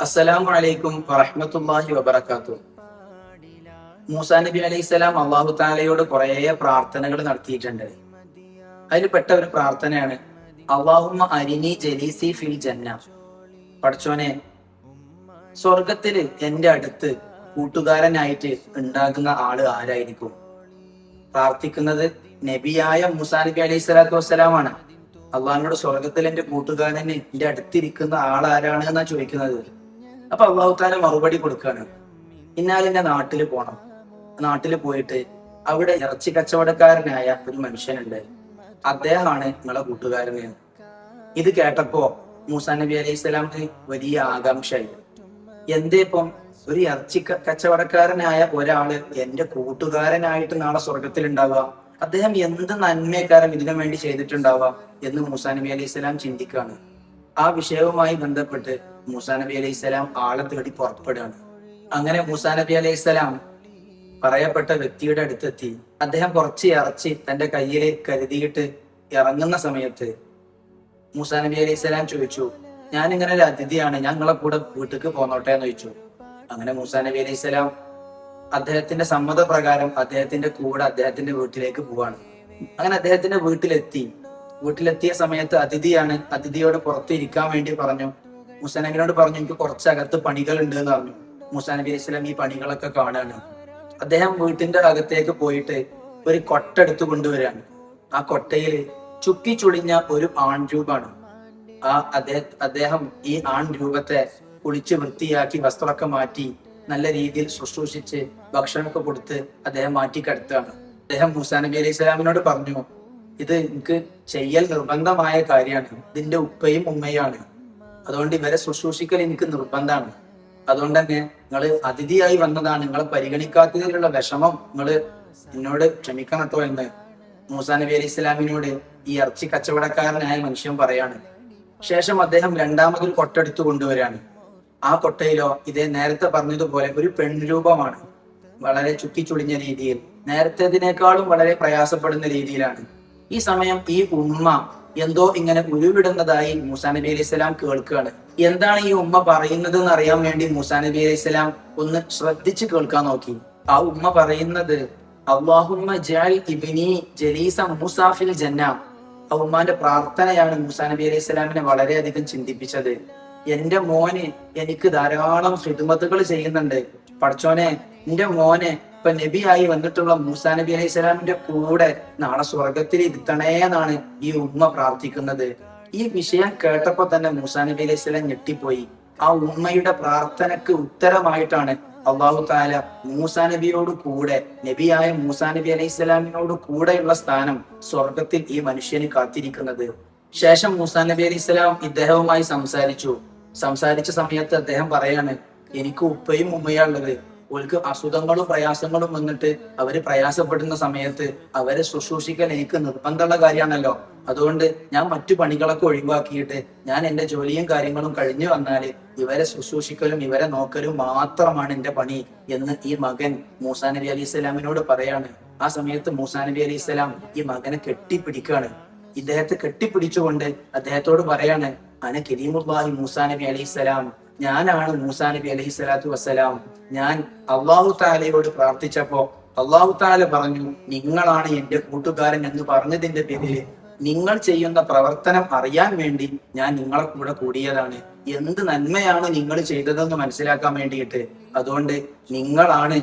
അസ്സലാമു അലൈക്കും വറഹ്മത്തുള്ളാഹി വബറകാതുഹു. മൂസാ നബി അലൈഹിസ്സലാം അള്ളാഹു താലയോട് കുറെ പ്രാർത്ഥനകൾ നടത്തിയിട്ടുണ്ട്. അതിൽ പെട്ട ഒരു പ്രാർത്ഥനയാണ് അല്ലാഹുമ്മ അരിനി ജലീസി ഫിൽ ജന്ന. പടച്ചോനെ, സ്വർഗത്തില് എന്റെ അടുത്ത് കൂട്ടുകാരനായിട്ട് ഉണ്ടാകുന്ന ആള് ആരായിരിക്കും? പ്രാർത്ഥിക്കുന്നത് നബിയായ മൂസാ നബി അലൈഹി സ്വലാത്തു വസ്സലാമാണ്. അള്ളാഹിനോട് സ്വർഗത്തിൽ എന്റെ കൂട്ടുകാരന് എന്റെ അടുത്തിരിക്കുന്ന ആളാരാണ് എന്നാ ചോദിക്കുന്നത്. അപ്പൊ അള്ളാഹു താല മറുപടി കൊടുക്കാണ്, ഇന്നാലിന്റെ നാട്ടില് പോണം. നാട്ടിൽ പോയിട്ട് അവിടെ ഇറച്ചി കച്ചവടക്കാരനായ ഒരു മനുഷ്യനുണ്ട്, അദ്ദേഹമാണ് നിങ്ങളെ കൂട്ടുകാരന്. ഇത് കേട്ടപ്പോ മൂസാ നബി അലൈഹി സ്വലാമിന് വലിയ ആകാംക്ഷയായി. എന്തേ ഇപ്പം ഒരു ഇറച്ചി കച്ചവടക്കാരനായ ഒരാള് എന്റെ കൂട്ടുകാരനായിട്ട് നാളെ സ്വർഗത്തിൽ ഉണ്ടാവുക? അദ്ദേഹം എന്ത് നന്മക്കാരം ഇതിനു വേണ്ടി ചെയ്തിട്ടുണ്ടാവുക എന്ന് മൂസാ നബി അലൈഹി സ്വലാം ചിന്തിക്കാണ്. ആ വിഷയവുമായി ബന്ധപ്പെട്ട് മൂസാ നബി അലൈഹി സ്വലാം ആളെ തേടി പുറപ്പെടുകയാണ്. അങ്ങനെ മൂസാ നബി അലൈഹി സ്വലാം പറയപ്പെട്ട വ്യക്തിയുടെ അടുത്തെത്തി. അദ്ദേഹം കുറച്ച് ഇറച്ചി തന്റെ കയ്യിൽ കരുതിയിട്ട് ഇറങ്ങുന്ന സമയത്ത് മൂസാ നബി അലൈഹി സ്വലാം ചോദിച്ചു, ഞാൻ ഇങ്ങനെ ഒരു അതിഥിയാണ്, ഞാൻ നിങ്ങളെ കൂടെ വീട്ടിലേക്ക് പോന്നോട്ടെ എന്ന് ചോദിച്ചു. അങ്ങനെ മൂസാ നബി അലൈഹി സ്വലാം അദ്ദേഹത്തിന്റെ സമ്മതപ്രകാരം അദ്ദേഹത്തിന്റെ കൂടെ അദ്ദേഹത്തിന്റെ വീട്ടിലേക്ക് പോവാണ്. അങ്ങനെ അദ്ദേഹത്തിന്റെ വീട്ടിലെത്തിയ സമയത്ത് അതിഥിയാണ്. അതിഥിയോട് പുറത്ത് ഇരിക്കാൻ വേണ്ടി പറഞ്ഞു. മൂസാ നബിയോട് പറഞ്ഞു, എനിക്ക് കുറച്ചകത്ത് പണികൾ ഉണ്ട് എന്ന് പറഞ്ഞു. മൂസാ നബി അലൈഹി സ്വലാം ഈ പണികളൊക്കെ കാണാണ്. അദ്ദേഹം വീട്ടിന്റെ അകത്തേക്ക് പോയിട്ട് ഒരു കൊട്ട എടുത്തു കൊണ്ടുവരാണ്. ആ കൊട്ടയിൽ ചുക്കി ചുളിഞ്ഞ ഒരു ആൺരൂപാണ്. അദ്ദേഹം ഈ ആൺ രൂപത്തെ കുളിച്ച് വൃത്തിയാക്കി വസ്ത്രമൊക്കെ മാറ്റി നല്ല രീതിയിൽ ശുശ്രൂഷിച്ച് ഭക്ഷണമൊക്കെ കൊടുത്ത് അദ്ദേഹം മാറ്റി കിടത്തുകയാണ്. അദ്ദേഹം മൂസാ നബി അലൈഹി സ്വലാമിനോട് പറഞ്ഞു, ഇത് എനിക്ക് ചെയ്യൽ നിർബന്ധമായ കാര്യമാണ്, ഇതിന്റെ ഉപ്പയും ഉമ്മയാണ്, അതുകൊണ്ട് ഇവരെ ശുശ്രൂഷിക്കൽ എനിക്ക് നിർബന്ധമാണ്. അതുകൊണ്ട് തന്നെ നിങ്ങൾ അതിഥിയായി വന്നതാണ്, നിങ്ങളെ പരിഗണിക്കാത്തതിലുള്ള വിഷമം നിങ്ങൾ എന്നോട് ക്ഷമിക്കണം കേട്ടോ എന്ന് മൂസാ നബി അലൈഹി സ്വലാമിനോട് ഈ ഇറച്ചി കച്ചവടക്കാരനായ മനുഷ്യൻ പറയാണ്. ശേഷം അദ്ദേഹം രണ്ടാമതൊരു കൊട്ടെടുത്തു കൊണ്ടുവരാണ്. ആ കൊട്ടയിലോ ഇതേ നേരത്തെ പറഞ്ഞതുപോലെ ഒരു പെൺരൂപമാണ്. വളരെ ചുക്കിച്ചുളിഞ്ഞ രീതിയിൽ, നേരത്തേതിനേക്കാളും വളരെ പ്രയാസപ്പെടുന്ന രീതിയിലാണ്. ഈ സമയം ഈ ഉമ്മ എന്തോ ഇങ്ങനെ ഉരുവിടുന്നതായി മൂസാ നബി അലൈഹി സ്വലാം കേൾക്കുകയാണ്. എന്താണ് ഈ ഉമ്മ പറയുന്നത് എന്ന് അറിയാൻ വേണ്ടി മൂസാ നബി അലൈഹി സ്വലാം ഒന്ന് ശ്രദ്ധിച്ച് കേൾക്കാൻ നോക്കി. ആ ഉമ്മ പറയുന്നത് അല്ലാഹുമ്മ ജഅൽ ഇബ്നി ജലീസ മൂസാ ഫിൽ ജന്ന. ആ ഉമ്മാന്റെ പ്രാർത്ഥനയാണ് മൂസാ നബി അലൈഹി സ്വലാമിനെ വളരെയധികം ചിന്തിപ്പിച്ചത്. എന്റെ മോന് എനിക്ക് ധാരാളം ഖിദ്മത്തുകൾ ചെയ്യുന്നുണ്ട്, പടച്ചോനെ എന്റെ മോനെ ഇപ്പൊ നബിയായി വന്നിട്ടുള്ള മൂസാ നബി അലൈഹി സ്വലാമിന്റെ കൂടെ നാളെ സ്വർഗത്തിൽ ഇരുത്തണേ എന്നാണ് ഈ ഉമ്മ പ്രാർത്ഥിക്കുന്നത്. ഈ വിഷയം കേട്ടപ്പോ തന്നെ മൂസാ നബി അലൈഹി സ്വലാം ഞെട്ടിപ്പോയി. ആ ഉമ്മയുടെ പ്രാർത്ഥനക്ക് ഉത്തരമായിട്ടാണ് അള്ളാഹു താല മൂസാ നബിയോട് കൂടെ, നബിയായ മൂസാ നബി അലൈഹി സ്വലാമിനോട് കൂടെയുള്ള സ്ഥാനം സ്വർഗത്തിൽ ഈ മനുഷ്യന് കാത്തിരിക്കുന്നത്. ശേഷം മൂസാ നബി അലൈഹി സ്വലാം ഇദ്ദേഹവുമായി സംസാരിച്ച സമയത്ത് അദ്ദേഹം പറയാണ്, എനിക്ക് ഉപ്പയും ഉമ്മയുള്ളത്, ഓൾക്ക് അസുഖങ്ങളും പ്രയാസങ്ങളും വന്നിട്ട് അവര് പ്രയാസപ്പെടുന്ന സമയത്ത് അവരെ ശുശ്രൂഷിക്കൽ എനിക്ക് നിർബന്ധമുള്ള കാര്യമാണല്ലോ. അതുകൊണ്ട് ഞാൻ മറ്റു പണികളൊക്കെ ഒഴിവാക്കിയിട്ട് ഞാൻ എന്റെ ജോലിയും കാര്യങ്ങളും കഴിഞ്ഞു വന്നാല് ഇവരെ ശുശ്രൂഷിക്കലും ഇവരെ നോക്കലും മാത്രമാണ് എന്റെ പണി എന്ന് ഈ മകൻ മൂസാ നബി അലൈഹി സ്വലാമിനോട് പറയാണ്. ആ സമയത്ത് മൂസാ നബി അലൈഹി സ്വലാം ഈ മകനെ കെട്ടിപ്പിടിക്കുകയാണ്. ഇദ്ദേഹത്തെ കെട്ടിപ്പിടിച്ചുകൊണ്ട് അദ്ദേഹത്തോട് പറയാണ്, അന കരീമുല്ലാഹി മൂസാ നബി അലൈഹി സ്വലാം, ഞാനാണ് മൂസാ നബി അലൈഹി സ്വലാത്തു വസ്സലാം. ഞാൻ അള്ളാഹു താലയോട് പ്രാർത്ഥിച്ചപ്പോ അള്ളാഹു താല പറഞ്ഞു, നിങ്ങളാണ് എന്റെ കൂട്ടുകാരൻ എന്ന് പറഞ്ഞതിന്റെ പേരിൽ നിങ്ങൾ ചെയ്യുന്ന പ്രവർത്തനം അറിയാൻ വേണ്ടി ഞാൻ നിങ്ങളെ കൂടെ കൂടിയതാണ്. എന്ത് നന്മയാണ് നിങ്ങൾ ചെയ്തതെന്ന് മനസ്സിലാക്കാൻ വേണ്ടിയിട്ട്. അതുകൊണ്ട് നിങ്ങളാണ്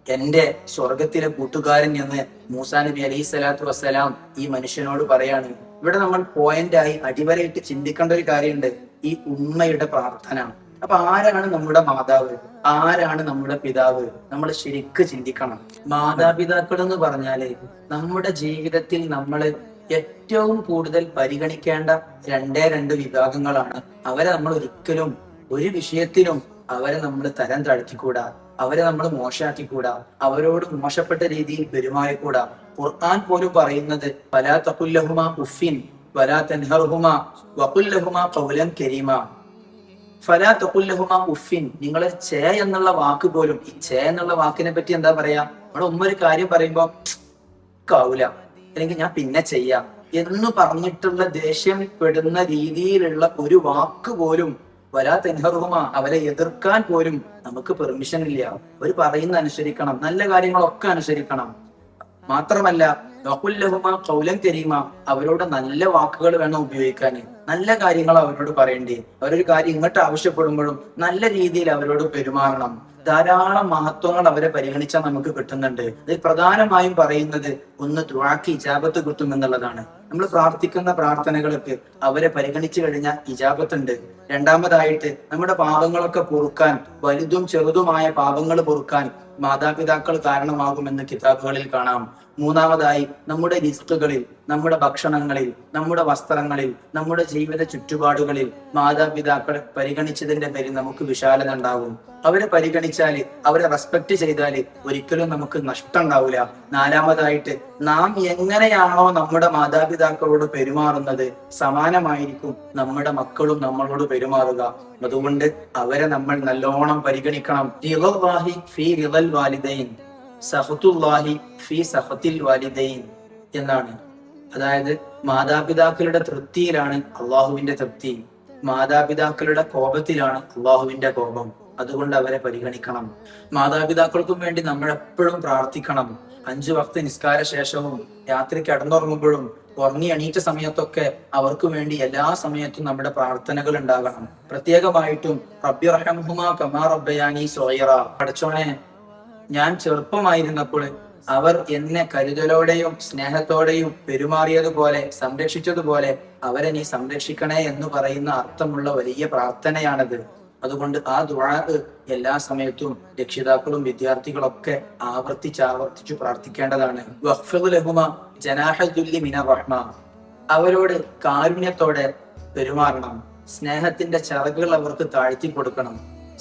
എന്റെ സ്വർഗത്തിലെ കൂട്ടുകാരൻ എന്ന് മൂസാ നബി അലൈഹി സ്വലാത്തു വസ്സലാം ഈ മനുഷ്യനോട് പറയാണ്. ഇവിടെ നമ്മൾ പോയിന്റായി അടിവരയിട്ട് ചിന്തിക്കേണ്ട ഒരു കാര്യമുണ്ട്, ഈ ഉമ്മയുടെ പ്രാർത്ഥന. അപ്പൊ ആരാണ് നമ്മുടെ മാതാവ്, ആരാണ് നമ്മുടെ പിതാവ്, നമ്മൾ ശരിക്ക് ചിന്തിക്കണം. മാതാപിതാക്കൾ എന്ന് പറഞ്ഞാല് നമ്മുടെ ജീവിതത്തിൽ നമ്മൾ ഏറ്റവും കൂടുതൽ പരിഗണിക്കേണ്ട രണ്ട് വിഭാഗങ്ങളാണ്. അവരെ നമ്മൾ ഒരിക്കലും ഒരു വിഷയത്തിലും അവരെ നമ്മൾ തരം താഴ്ത്തിക്കൂടാ, അവരെ നമ്മൾ മോശമാക്കിക്കൂടാ, അവരോട് മോശപ്പെട്ട രീതിയിൽ പെരുമാറിക്കൂടാ. ഖുർആൻ പോലും പറയുന്നത് ഫലാ തഖുൽ ലഹുമാ ഉഫിൻ വലാ തൻഹർഹുമാ വഖുൽ ലഹുമാ ഖൗലൻ കരീമാ. ഫലാ തഖുൽ ലഹുമാ ഉഫിൻ, നിങ്ങൾ ചേ എന്നുള്ള വാക്ക് പോലും, ഈ ചേ എന്നുള്ള വാക്കിനെ പറ്റി എന്താ പറയാ, നമ്മുടെ ഉമ്മ ഒരു കാര്യം പറയുമ്പോ കാവൂല, അല്ലെങ്കിൽ ഞാൻ പിന്നെ ചെയ്യാം എന്ന് പറഞ്ഞിട്ടുള്ള ദേഷ്യം പെടുന്ന രീതിയിലുള്ള ഒരു വാക്ക് പോലും വലാ തെൻഹറുഹുമ, അവരെ എതിർക്കാൻ പോലും നമുക്ക് പെർമിഷൻ ഇല്ല. അവർ പറയുന്ന അനുസരിക്കണം, നല്ല കാര്യങ്ങളൊക്കെ അനുസരിക്കണം. മാത്രമല്ല വഖുല്ലഹുമ ഖൗലൻ കരീമ, അവരോട് നല്ല വാക്കുകൾ വേണം ഉപയോഗിക്കാൻ, നല്ല കാര്യങ്ങൾ അവരോട് പറയേണ്ടി. അവരൊരു കാര്യം ഇങ്ങോട്ട് ആവശ്യപ്പെടുമ്പോഴും നല്ല രീതിയിൽ അവരോട് പെരുമാറണം. ധാരാളം മഹത്വങ്ങൾ അവരെ പരിഗണിച്ചാൽ നമുക്ക് കിട്ടുന്നുണ്ട്. ഇതിൽ പ്രധാനമായും പറയുന്നത് ഒന്ന് ദുആക്ക് ഇജാബത്ത് കിട്ടും എന്നുള്ളതാണ്. നമ്മൾ പ്രാർത്ഥിക്കുന്ന പ്രാർത്ഥനകൾക്ക് അവരെ പരിഗണിച്ചു കഴിഞ്ഞാൽ ഇജാബത്തുണ്ട്. രണ്ടാമതായിട്ട് നമ്മുടെ പാപങ്ങളൊക്കെ പൊറുക്കാൻ, വലുതും ചെറുതുമായ പാപങ്ങൾ പൊറുക്കാൻ മാതാപിതാക്കൾ കാരണമാകുമെന്ന് കിതാബുകളിൽ കാണാം. മൂന്നാമതായി നമ്മുടെ റിസ്കുകളിൽ, നമ്മുടെ ഭക്ഷണങ്ങളിൽ, നമ്മുടെ വസ്ത്രങ്ങളിൽ, നമ്മുടെ ജീവിത ചുറ്റുപാടുകളിൽ മാതാപിതാക്കളെ പരിഗണിച്ചതിന്റെ പേരിൽ നമുക്ക് വിശാലത ഉണ്ടാവും. അവരെ പരിഗണിച്ചാല്, അവരെ റെസ്പെക്ട് ചെയ്താല് ഒരിക്കലും നമുക്ക് നഷ്ടം ഉണ്ടാവില്ല. നാലാമതായിട്ട് നാം എങ്ങനെയാണോ നമ്മുടെ മാതാപിതാക്കളോട് പെരുമാറുന്നത്, സമാനമായിരിക്കും നമ്മുടെ മക്കളും നമ്മളോട് പെരുമാറുക. അതുകൊണ്ട് അവരെ നമ്മൾ നല്ലോണം പരിഗണിക്കണം. റിളല്ലാഹി ഫീ റിളൽ വാലിദൈൻ, സഖത്തുല്ലാഹി ഫീ സഖത്തിൽ വാലിദൈൻ എന്നാണ്. അതായത് മാതാപിതാക്കളുടെ തൃപ്തിയിലാണ് അള്ളാഹുവിന്റെ തൃപ്തി, മാതാപിതാക്കളുടെ കോപത്തിലാണ് അള്ളാഹുവിന്റെ കോപം. അതുകൊണ്ട് അവരെ പരിഗണിക്കണം. മാതാപിതാക്കൾക്കും വേണ്ടി നമ്മൾ എപ്പോഴും പ്രാർത്ഥിക്കണം. 5 വക്ത് നിസ്കാര ശേഷവും രാത്രി കിടന്നുറങ്ങുമ്പോഴും ഉറങ്ങി എണീറ്റ സമയത്തൊക്കെ അവർക്ക് വേണ്ടി എല്ലാ സമയത്തും നമ്മുടെ പ്രാർത്ഥനകൾ ഉണ്ടാകണം. പ്രത്യേകമായിട്ടും റബ്ബി റഹംഹുമാ കമാ റബ്ബയാനി സ്വഗീറ, പടച്ചോനെ ഞാൻ ചെറുപ്പമായിരുന്നപ്പോൾ അവർ എന്നെ കരുതലോടെയും സ്നേഹത്തോടെയും പെരുമാറിയതുപോലെ, സംരക്ഷിച്ചതുപോലെ അവരെ നീ സംരക്ഷിക്കണേ എന്ന് പറയുന്ന അർത്ഥമുള്ള വലിയ പ്രാർത്ഥനയാണത്. അതുകൊണ്ട് ആ ദുആ എല്ലാ സമയത്തും രക്ഷിതാക്കളും വിദ്യാർത്ഥികളൊക്കെ ആവർത്തിച്ചു പ്രാർത്ഥിക്കേണ്ടതാണ്. വഖ്ഫിദ് ലഹുമാ ജനാഹൽ ദുല്ലി മിനർ റഹ്മ, അവരോട് കാരുണ്യത്തോടെ പെരുമാറണം. സ്നേഹത്തിന്റെ ചിറകുകൾ അവർക്ക് താഴ്ത്തി കൊടുക്കണം.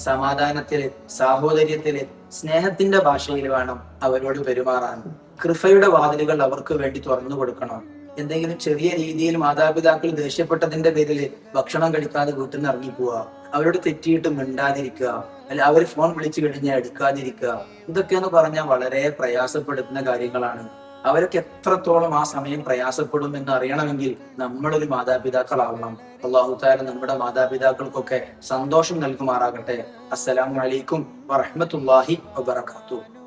സമാധാനത്തില്, സാഹോദര്യത്തില്, സ്നേഹത്തിന്റെ ഭാഷയിൽ വേണം അവരോട് പെരുമാറാൻ. കൃപയുടെ വാതിലുകൾ അവർക്ക് വേണ്ടി തുറന്നു കൊടുക്കണം. എന്തെങ്കിലും ചെറിയ രീതിയിൽ മാതാപിതാക്കൾ ദേഷ്യപ്പെട്ടതിന്റെ പേരിൽ ഭക്ഷണം കഴിക്കാതെ വീട്ടിൽ നിന്ന് ഇറങ്ങിപ്പോവുക, അവരോട് തെറ്റിയിട്ട് മിണ്ടാതിരിക്കുക, അല്ല അവർ ഫോൺ വിളിച്ചു കഴിഞ്ഞാൽ എടുക്കാതിരിക്കുക, ഇതൊക്കെയെന്ന് പറഞ്ഞാൽ വളരെ പ്രയാസപ്പെടുത്തുന്ന കാര്യങ്ങളാണ്. അവരൊക്കെ എത്രത്തോളം ആ സമയം പ്രയാസപ്പെടും എന്ന് അറിയണമെങ്കിൽ നമ്മളൊരു മാതാപിതാക്കളാവണം. അല്ലാഹു തആല നമ്മുടെ മാതാപിതാക്കൾക്കൊക്കെ സന്തോഷം നൽകുമാറാകട്ടെ. അസ്സലാമു അലൈക്കും വറഹ്മത്തുള്ളാഹി വബറകാതുഹു.